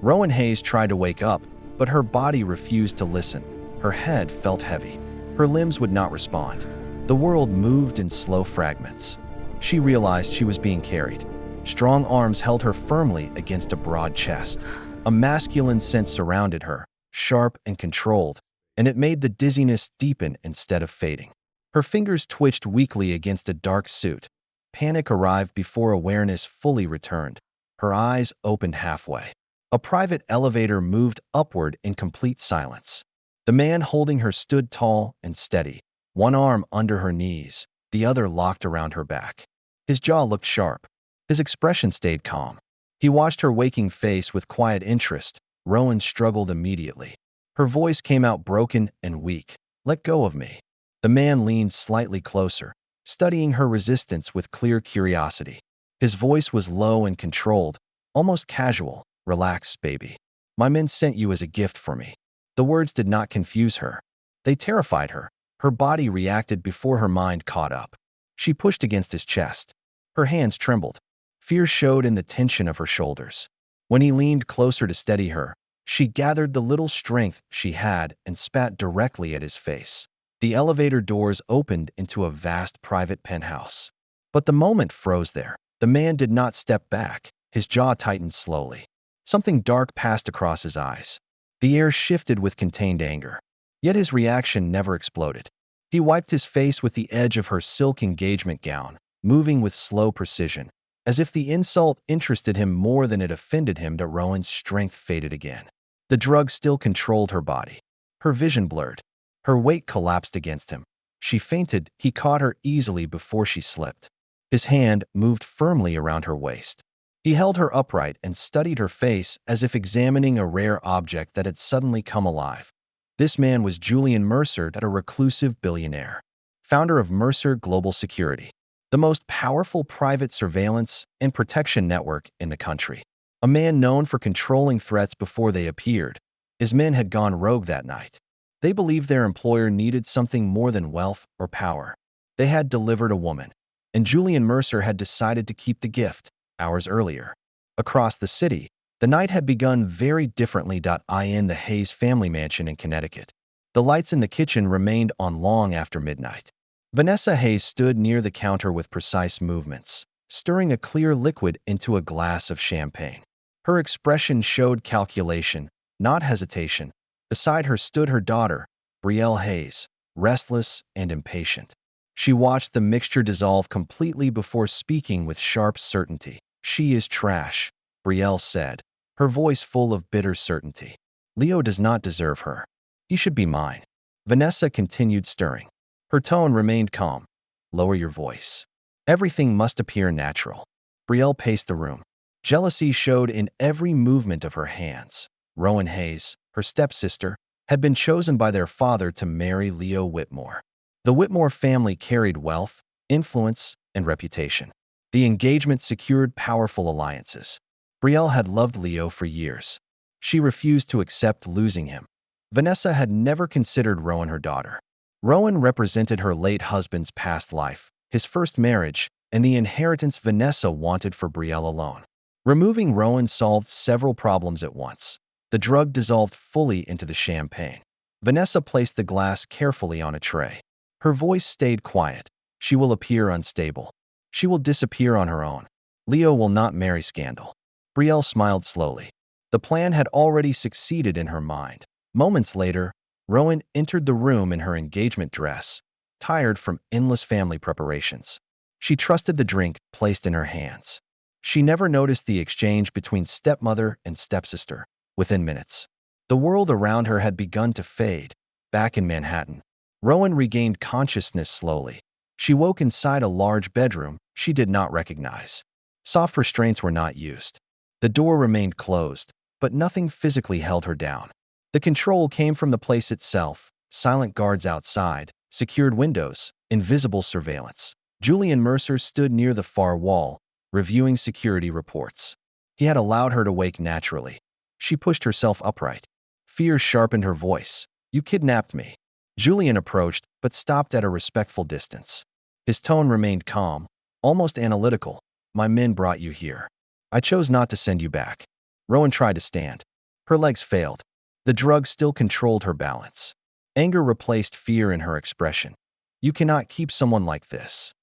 Rowan Hayes tried to wake up, but her body refused to listen. Her head felt heavy. Her limbs would not respond. The world moved in slow fragments. She realized she was being carried. Strong arms held her firmly against a broad chest. A masculine sense surrounded her, sharp and controlled, and it made the dizziness deepen instead of fading. Her fingers twitched weakly against a dark suit. Panic arrived before awareness fully returned. Her eyes opened halfway. A private elevator moved upward in complete silence. The man holding her stood tall and steady, one arm under her knees, the other locked around her back. His jaw looked sharp. His expression stayed calm. He watched her waking face with quiet interest. Rowan struggled immediately. Her voice came out broken and weak. "Let go of me." The man leaned slightly closer, studying her resistance with clear curiosity. His voice was low and controlled, almost casual. "Relax, baby. My men sent you as a gift for me." The words did not confuse her. They terrified her. Her body reacted before her mind caught up. She pushed against his chest. Her hands trembled. Fear showed in the tension of her shoulders. When he leaned closer to steady her, she gathered the little strength she had and spat directly at his face. The elevator doors opened into a vast private penthouse. But the moment froze there. The man did not step back. His jaw tightened slowly. Something dark passed across his eyes. The air shifted with contained anger. Yet his reaction never exploded. He wiped his face with the edge of her silk engagement gown, moving with slow precision. As if the insult interested him more than it offended him, that Rowan's strength faded again. The drug still controlled her body. Her vision blurred. Her weight collapsed against him. She fainted. He caught her easily before she slipped. His hand moved firmly around her waist. He held her upright and studied her face as if examining a rare object that had suddenly come alive. This man was Julian Mercer, a reclusive billionaire, founder of Mercer Global Security, the most powerful private surveillance and protection network in the country. A man known for controlling threats before they appeared. His men had gone rogue that night. They believed their employer needed something more than wealth or power. They had delivered a woman, and Julian Mercer had decided to keep the gift. Hours earlier, across the city, the night had begun very differently. In the Hayes family mansion in Connecticut, the lights in the kitchen remained on long after midnight. Vanessa Hayes stood near the counter with precise movements, stirring a clear liquid into a glass of champagne. Her expression showed calculation, not hesitation. Beside her stood her daughter, Brielle Hayes, restless and impatient. She watched the mixture dissolve completely before speaking with sharp certainty. "She is trash," Brielle said, her voice full of bitter certainty. "Leo does not deserve her. He should be mine." Vanessa continued stirring. Her tone remained calm. "Lower your voice. Everything must appear natural." Brielle paced the room. Jealousy showed in every movement of her hands. Rowan Hayes, her stepsister, had been chosen by their father to marry Leo Whitmore. The Whitmore family carried wealth, influence, and reputation. The engagement secured powerful alliances. Brielle had loved Leo for years. She refused to accept losing him. Vanessa had never considered Rowan her daughter. Rowan represented her late husband's past life, his first marriage, and the inheritance Vanessa wanted for Brielle alone. Removing Rowan solved several problems at once. The drug dissolved fully into the champagne. Vanessa placed the glass carefully on a tray. Her voice stayed quiet. "She will appear unstable. She will disappear on her own. Leo will not marry scandal." Brielle smiled slowly. The plan had already succeeded in her mind. Moments later, Rowan entered the room in her engagement dress, tired from endless family preparations. She trusted the drink placed in her hands. She never noticed the exchange between stepmother and stepsister. Within minutes, the world around her had begun to fade. Back in Manhattan, Rowan regained consciousness slowly. She woke inside a large bedroom she did not recognize. Soft restraints were not used. The door remained closed, but nothing physically held her down. The control came from the place itself: silent guards outside, secured windows, invisible surveillance. Julian Mercer stood near the far wall, reviewing security reports. He had allowed her to wake naturally. She pushed herself upright. Fear sharpened her voice. "You kidnapped me." Julian approached, but stopped at a respectful distance. His tone remained calm, almost analytical. "My men brought you here. I chose not to send you back." Rowan tried to stand. Her legs failed. The drug still controlled her balance. Anger replaced fear in her expression. You cannot keep someone like this.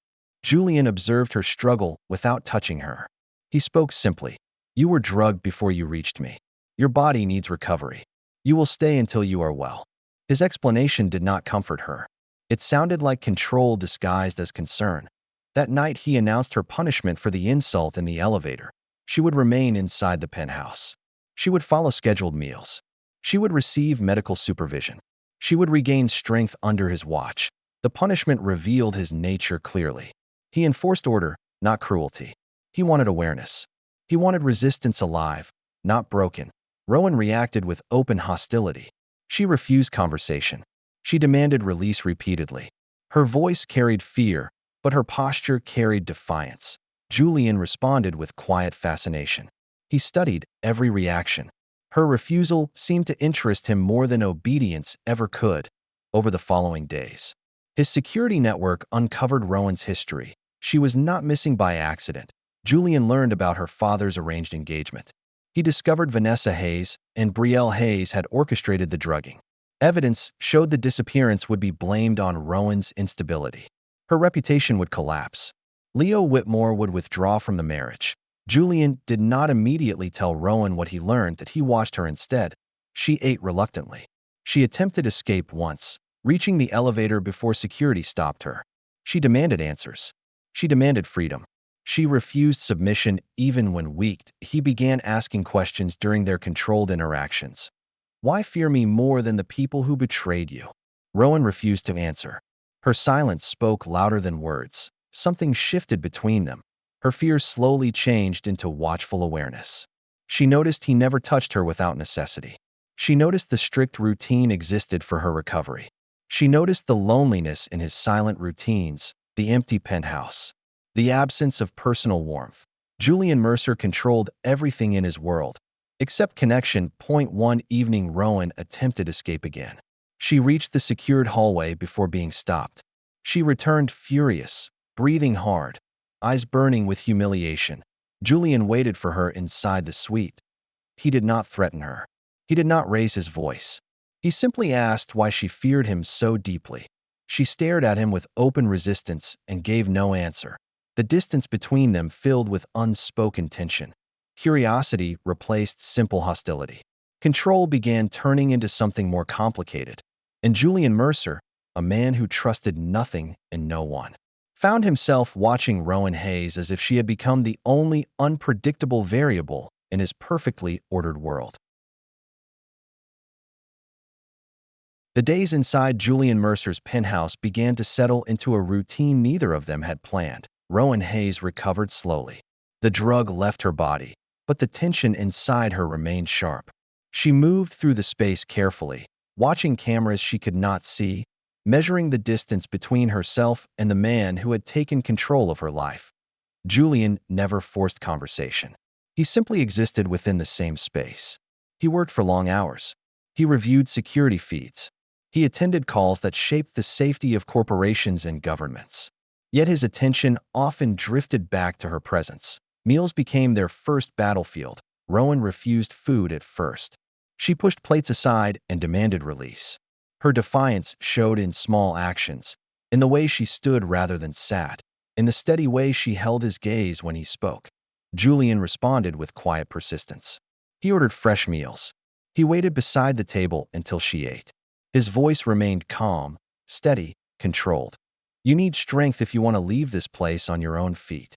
Julian observed her struggle without touching her. He spoke simply. You were drugged before you reached me. Your body needs recovery. You will stay until you are well. His explanation did not comfort her. It sounded like control disguised as concern. That night he announced her punishment for the insult in the elevator. She would remain inside the penthouse. She would follow scheduled meals. She would receive medical supervision. She would regain strength under his watch. The punishment revealed his nature clearly. He enforced order, not cruelty. He wanted awareness. He wanted resistance alive, not broken. Rowan reacted with open hostility. She refused conversation. She demanded release repeatedly. Her voice carried fear, but her posture carried defiance. Julian responded with quiet fascination. He studied every reaction. Her refusal seemed to interest him more than obedience ever could. Over the following days, his security network uncovered Rowan's history. She was not missing by accident. Julian learned about her father's arranged engagement. He discovered Vanessa Hayes and Brielle Hayes had orchestrated the drugging. Evidence showed the disappearance would be blamed on Rowan's instability. Her reputation would collapse. Leo Whitmore would withdraw from the marriage. Julian did not immediately tell Rowan what he learned that he watched her instead. She ate reluctantly. She attempted escape once, reaching the elevator before security stopped her. She demanded answers. She demanded freedom. She refused submission even when weak. He began asking questions during their controlled interactions. Why fear me more than the people who betrayed you? Rowan refused to answer. Her silence spoke louder than words. Something shifted between them. Her fear slowly changed into watchful awareness. She noticed he never touched her without necessity. She noticed the strict routine existed for her recovery. She noticed the loneliness in his silent routines, the empty penthouse, the absence of personal warmth. Julian Mercer controlled everything in his world, except connection. One evening, Rowan attempted escape again. She reached the secured hallway before being stopped. She returned furious, breathing hard, eyes burning with humiliation. Julian waited for her inside the suite. He did not threaten her. He did not raise his voice. He simply asked why she feared him so deeply. She stared at him with open resistance and gave no answer. The distance between them filled with unspoken tension. Curiosity replaced simple hostility. Control began turning into something more complicated. And Julian Mercer, a man who trusted nothing and no one, found himself watching Rowan Hayes as if she had become the only unpredictable variable in his perfectly ordered world. The days inside Julian Mercer's penthouse began to settle into a routine neither of them had planned. Rowan Hayes recovered slowly. The drug left her body, but the tension inside her remained sharp. She moved through the space carefully, watching cameras she could not see, measuring the distance between herself and the man who had taken control of her life. Julian never forced conversation. He simply existed within the same space. He worked for long hours. He reviewed security feeds. He attended calls that shaped the safety of corporations and governments. Yet his attention often drifted back to her presence. Meals became their first battlefield. Rowan refused food at first. She pushed plates aside and demanded release. Her defiance showed in small actions, in the way she stood rather than sat, in the steady way she held his gaze when he spoke. Julian responded with quiet persistence. He ordered fresh meals. He waited beside the table until she ate. His voice remained calm, steady, controlled. You need strength if you want to leave this place on your own feet.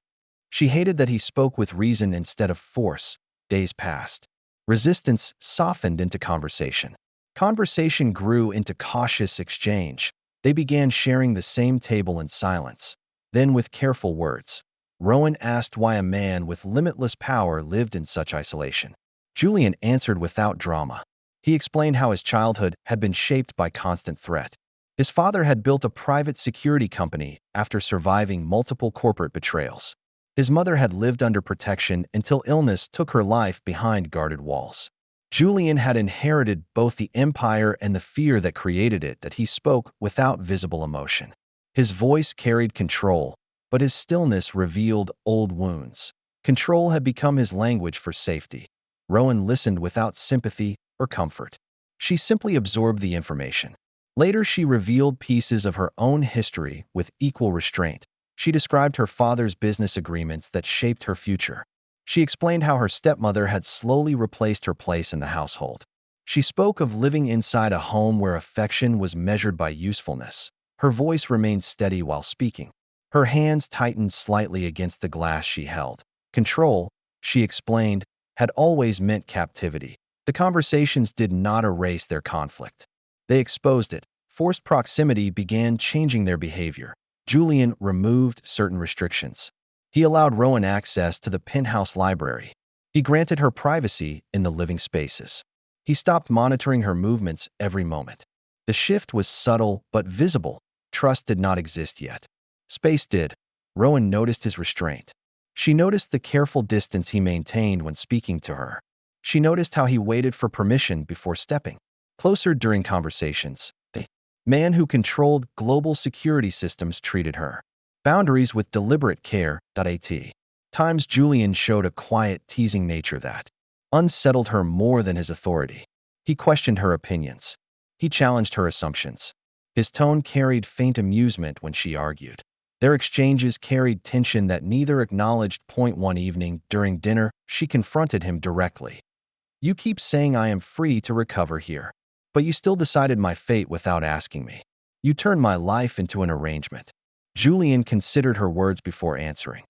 She hated that he spoke with reason instead of force. Days passed. Resistance softened into conversation. Conversation grew into cautious exchange. They began sharing the same table in silence. Then, with careful words, Rowan asked why a man with limitless power lived in such isolation. Julian answered without drama. He explained how his childhood had been shaped by constant threat. His father had built a private security company after surviving multiple corporate betrayals. His mother had lived under protection until illness took her life behind guarded walls. Julian had inherited both the empire and the fear that created it, that he spoke without visible emotion. His voice carried control, but his stillness revealed old wounds. Control had become his language for safety. Rowan listened without sympathy or comfort. She simply absorbed the information. Later, she revealed pieces of her own history with equal restraint. She described her father's business agreements that shaped her future. She explained how her stepmother had slowly replaced her place in the household. She spoke of living inside a home where affection was measured by usefulness. Her voice remained steady while speaking. Her hands tightened slightly against the glass she held. Control, she explained, had always meant captivity. The conversations did not erase their conflict. They exposed it. Forced proximity began changing their behavior. Julian removed certain restrictions. He allowed Rowan access to the penthouse library. He granted her privacy in the living spaces. He stopped monitoring her movements every moment. The shift was subtle but visible. Trust did not exist yet. Space did. Rowan noticed his restraint. She noticed the careful distance he maintained when speaking to her. She noticed how he waited for permission before stepping closer during conversations. The man who controlled global security systems treated her boundaries with deliberate care. At times, Julian showed a quiet, teasing nature that unsettled her more than his authority. He questioned her opinions. He challenged her assumptions. His tone carried faint amusement when she argued. Their exchanges carried tension that neither acknowledged. One evening, during dinner, she confronted him directly. "You keep saying I am free to recover here, but you still decided my fate without asking me. You turned my life into an arrangement." Julian considered her words before answering.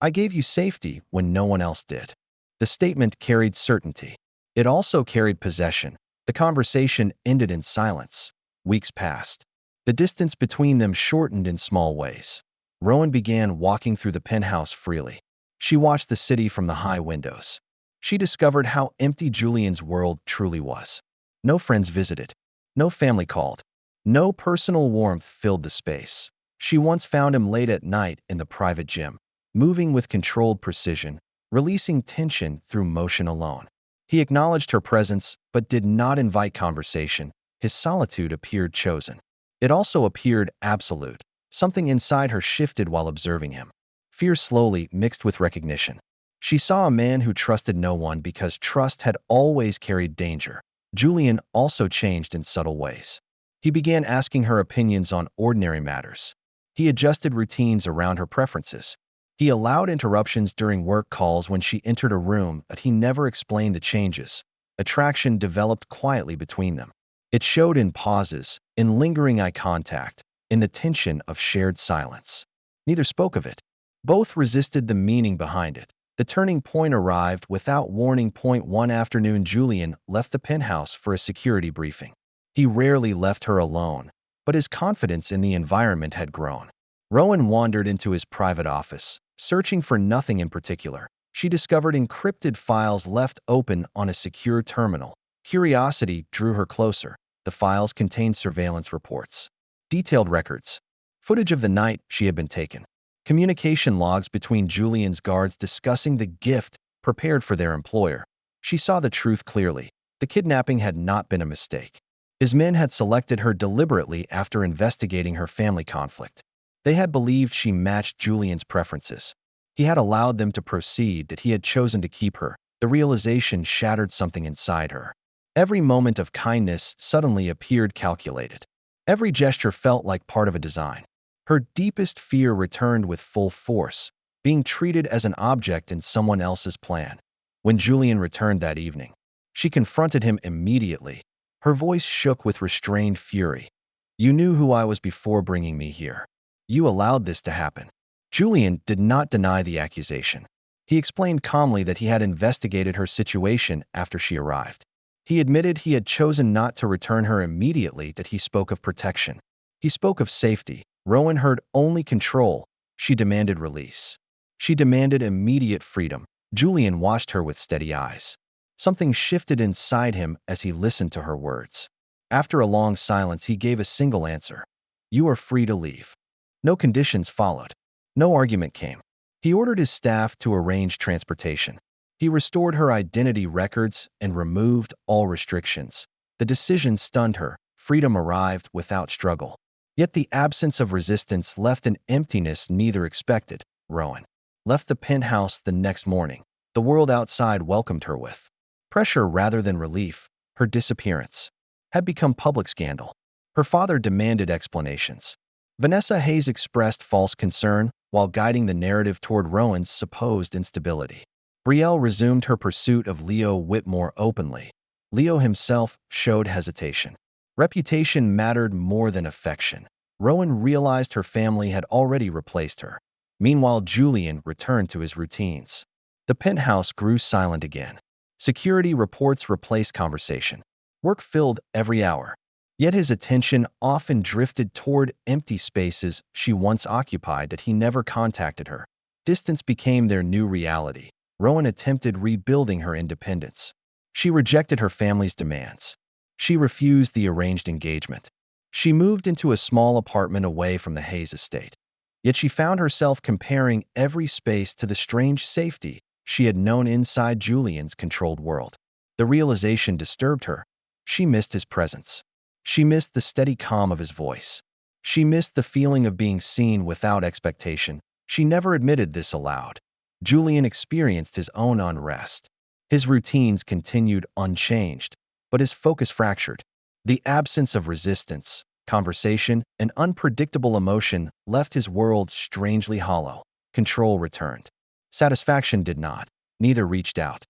"I gave you safety when no one else did." The statement carried certainty. It also carried possession. The conversation ended in silence. Weeks passed. The distance between them shortened in small ways. Rowan began walking through the penthouse freely. She watched the city from the high windows. She discovered how empty Julian's world truly was. No friends visited. No family called. No personal warmth filled the space. She once found him late at night in the private gym, moving with controlled precision, releasing tension through motion alone. He acknowledged her presence, but did not invite conversation. His solitude appeared chosen. It also appeared absolute. Something inside her shifted while observing him. Fear slowly mixed with recognition. She saw a man who trusted no one because trust had always carried danger. Julian also changed in subtle ways. He began asking her opinions on ordinary matters. He adjusted routines around her preferences. He allowed interruptions during work calls when she entered a room, but he never explained the changes. Attraction developed quietly between them. It showed in pauses, in lingering eye contact, in the tension of shared silence. Neither spoke of it. Both resisted the meaning behind it. The turning point arrived without warning. One afternoon, Julian left the penthouse for a security briefing. He rarely left her alone, but his confidence in the environment had grown. Rowan wandered into his private office, searching for nothing in particular. She discovered encrypted files left open on a secure terminal. Curiosity drew her closer. The files contained surveillance reports, detailed records, footage of the night she had been taken, communication logs between Julian's guards discussing the gift prepared for their employer. She saw the truth clearly. The kidnapping had not been a mistake. His men had selected her deliberately after investigating her family conflict. They had believed she matched Julian's preferences. He had allowed them to proceed, that he had chosen to keep her. The realization shattered something inside her. Every moment of kindness suddenly appeared calculated. Every gesture felt like part of a design. Her deepest fear returned with full force, being treated as an object in someone else's plan. When Julian returned that evening, she confronted him immediately. Her voice shook with restrained fury. "You knew who I was before bringing me here. You allowed this to happen." Julian did not deny the accusation. He explained calmly that he had investigated her situation after she arrived. He admitted he had chosen not to return her immediately, that he spoke of protection. He spoke of safety. Rowan heard only control. She demanded release. She demanded immediate freedom. Julian watched her with steady eyes. Something shifted inside him as he listened to her words. After a long silence, he gave a single answer. "You are free to leave." No conditions followed. No argument came. He ordered his staff to arrange transportation. He restored her identity records and removed all restrictions. The decision stunned her. Freedom arrived without struggle. Yet the absence of resistance left an emptiness neither expected. Rowan left the penthouse the next morning. The world outside welcomed her with Pressure rather than relief, her disappearance had become public scandal. Her father demanded explanations. Vanessa Hayes expressed false concern while guiding the narrative toward Rowan's supposed instability. Brielle resumed her pursuit of Leo Whitmore openly. Leo himself showed hesitation. Reputation mattered more than affection. Rowan realized her family had already replaced her. Meanwhile, Julian returned to his routines. The penthouse grew silent again. Security reports replaced conversation. Work filled every hour. Yet his attention often drifted toward empty spaces she once occupied that he never contacted her. Distance became their new reality. Rowan attempted rebuilding her independence. She rejected her family's demands. She refused the arranged engagement. She moved into a small apartment away from the Hayes estate. Yet she found herself comparing every space to the strange safety she had known inside Julian's controlled world. The realization disturbed her. She missed his presence. She missed the steady calm of his voice. She missed the feeling of being seen without expectation. She never admitted this aloud. Julian experienced his own unrest. His routines continued unchanged, but his focus fractured. The absence of resistance, conversation, and unpredictable emotion left his world strangely hollow. Control returned. Satisfaction did not. Neither reached out.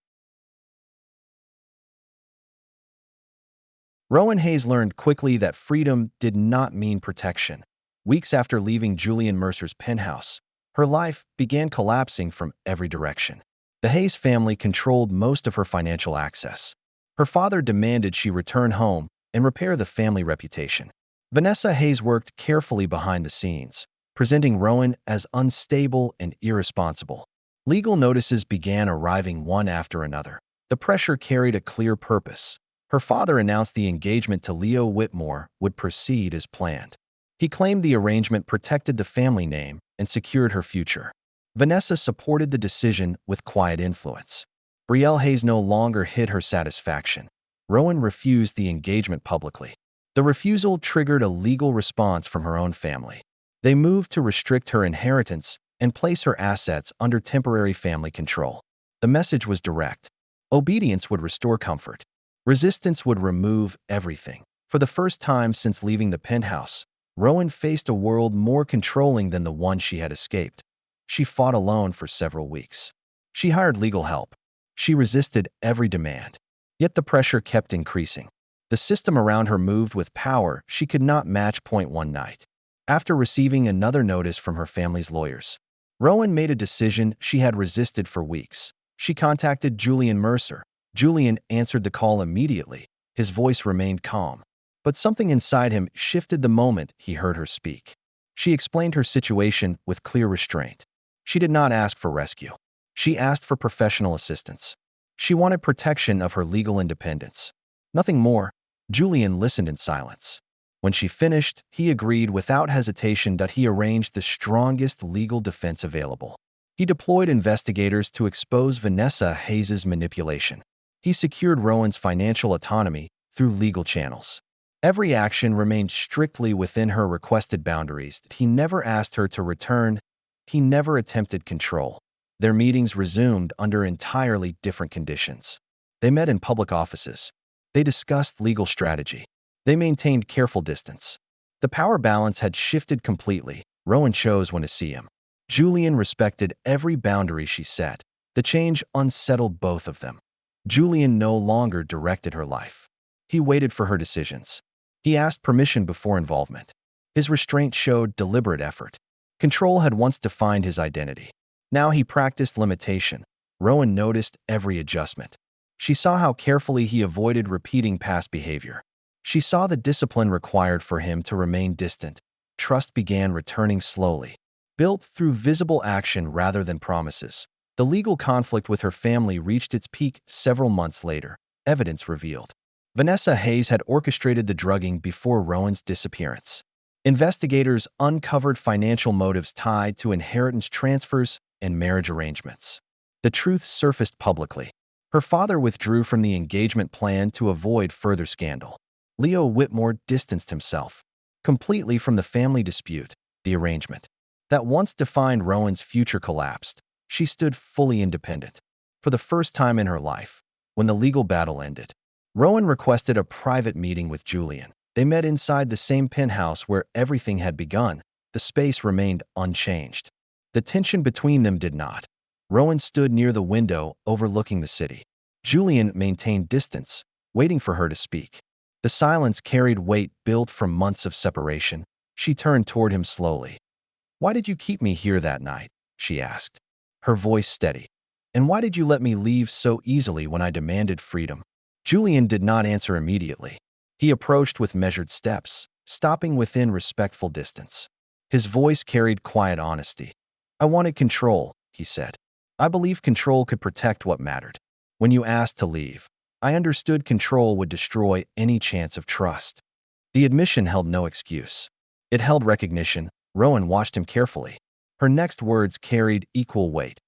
Rowan Hayes learned quickly that freedom did not mean protection. Weeks after leaving Julian Mercer's penthouse, her life began collapsing from every direction. The Hayes family controlled most of her financial access. Her father demanded she return home and repair the family reputation. Vanessa Hayes worked carefully behind the scenes, presenting Rowan as unstable and irresponsible. Legal notices began arriving one after another. The pressure carried a clear purpose. Her father announced the engagement to Leo Whitmore would proceed as planned. He claimed the arrangement protected the family name and secured her future. Vanessa supported the decision with quiet influence. Brielle Hayes no longer hid her satisfaction. Rowan refused the engagement publicly. The refusal triggered a legal response from her own family. They moved to restrict her inheritance and place her assets under temporary family control. The message was direct. Obedience would restore comfort. Resistance would remove everything. For the first time since leaving the penthouse, Rowan faced a world more controlling than the one she had escaped. She fought alone for several weeks. She hired legal help. She resisted every demand. Yet the pressure kept increasing. The system around her moved with power she could not match. One night, after receiving another notice from her family's lawyers, Rowan made a decision she had resisted for weeks. She contacted Julian Mercer. Julian answered the call immediately. His voice remained calm, but something inside him shifted the moment he heard her speak. She explained her situation with clear restraint. She did not ask for rescue. She asked for professional assistance. She wanted protection of her legal independence. Nothing more. Julian listened in silence. When she finished, he agreed without hesitation that he arranged the strongest legal defense available. He deployed investigators to expose Vanessa Hayes' manipulation. He secured Rowan's financial autonomy through legal channels. Every action remained strictly within her requested boundaries. He never asked her to return. He never attempted control. Their meetings resumed under entirely different conditions. They met in public offices. They discussed legal strategy. They maintained careful distance. The power balance had shifted completely. Rowan chose when to see him. Julian respected every boundary she set. The change unsettled both of them. Julian no longer directed her life. He waited for her decisions. He asked permission before involvement. His restraint showed deliberate effort. Control had once defined his identity. Now he practiced limitation. Rowan noticed every adjustment. She saw how carefully he avoided repeating past behavior. She saw the discipline required for him to remain distant. Trust began returning slowly, built through visible action rather than promises. The legal conflict with her family reached its peak several months later. Evidence revealed Vanessa Hayes had orchestrated the drugging before Rowan's disappearance. Investigators uncovered financial motives tied to inheritance transfers and marriage arrangements. The truth surfaced publicly. Her father withdrew from the engagement plan to avoid further scandal. Leo Whitmore distanced himself completely from the family dispute. The arrangement that once defined Rowan's future collapsed. She stood fully independent. For the first time in her life, When the legal battle ended, Rowan requested a private meeting with Julian. They met inside the same penthouse where everything had begun. The space remained unchanged. The tension between them did not. Rowan stood near the window overlooking the city. Julian maintained distance, waiting for her to speak. The silence carried weight built from months of separation. She turned toward him slowly. "Why did you keep me here that night?" she asked, her voice steady. "And why did you let me leave so easily when I demanded freedom?" Julian did not answer immediately. He approached with measured steps, stopping within respectful distance. His voice carried quiet honesty. "I wanted control," he said. "I believed control could protect what mattered. When you asked to leave, I understood control would destroy any chance of trust." The admission held no excuse. It held recognition. Rowan watched him carefully. Her next words carried equal weight.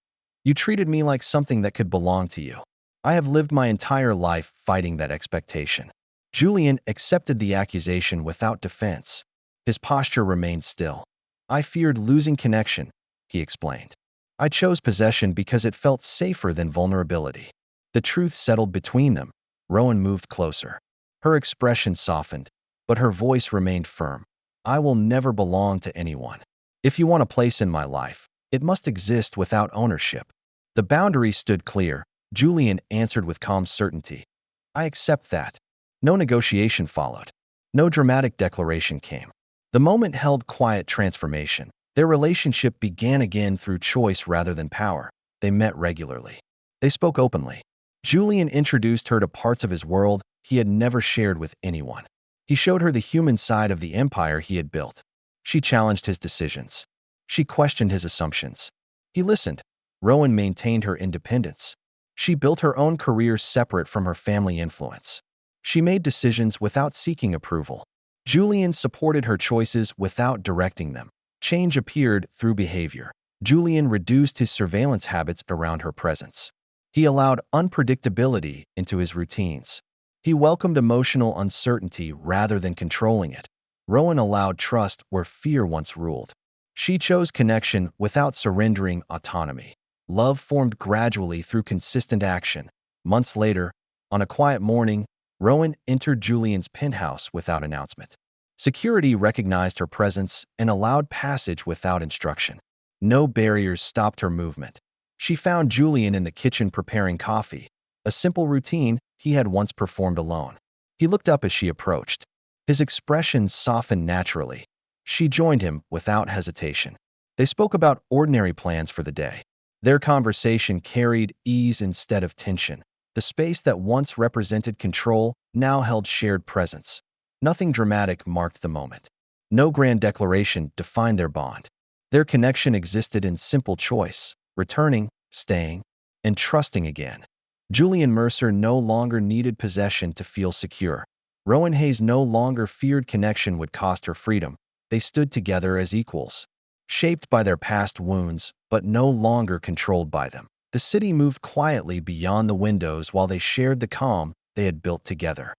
"You treated me like something that could belong to you. I have lived my entire life fighting that expectation." Julian accepted the accusation without defense. His posture remained still. "I feared losing connection," he explained. "I chose possession because it felt safer than vulnerability." The truth settled between them. Rowan moved closer. Her expression softened, but her voice remained firm. "I will never belong to anyone. If you want a place in my life, it must exist without ownership." The boundary stood clear. Julian answered with calm certainty. "I accept that." No negotiation followed. No dramatic declaration came. The moment held quiet transformation. Their relationship began again through choice rather than power. They met regularly. They spoke openly. Julian introduced her to parts of his world he had never shared with anyone. He showed her the human side of the empire he had built. She challenged his decisions. She questioned his assumptions. He listened. Rowan maintained her independence. She built her own career separate from her family influence. She made decisions without seeking approval. Julian supported her choices without directing them. Change appeared through behavior. Julian reduced his surveillance habits around her presence. He allowed unpredictability into his routines. He welcomed emotional uncertainty rather than controlling it. Rowan allowed trust where fear once ruled. She chose connection without surrendering autonomy. Love formed gradually through consistent action. Months later, on a quiet morning, Rowan entered Julian's penthouse without announcement. Security recognized her presence and allowed passage without instruction. No barriers stopped her movement. She found Julian in the kitchen preparing coffee, a simple routine he had once performed alone. He looked up as she approached. His expression softened naturally. She joined him without hesitation. They spoke about ordinary plans for the day. Their conversation carried ease instead of tension. The space that once represented control now held shared presence. Nothing dramatic marked the moment. No grand declaration defined their bond. Their connection existed in simple choice: returning, staying, and trusting again. Julian Mercer no longer needed possession to feel secure. Rowan Hayes no longer feared connection would cost her freedom. They stood together as equals, shaped by their past wounds, but no longer controlled by them. The city moved quietly beyond the windows while they shared the calm they had built together.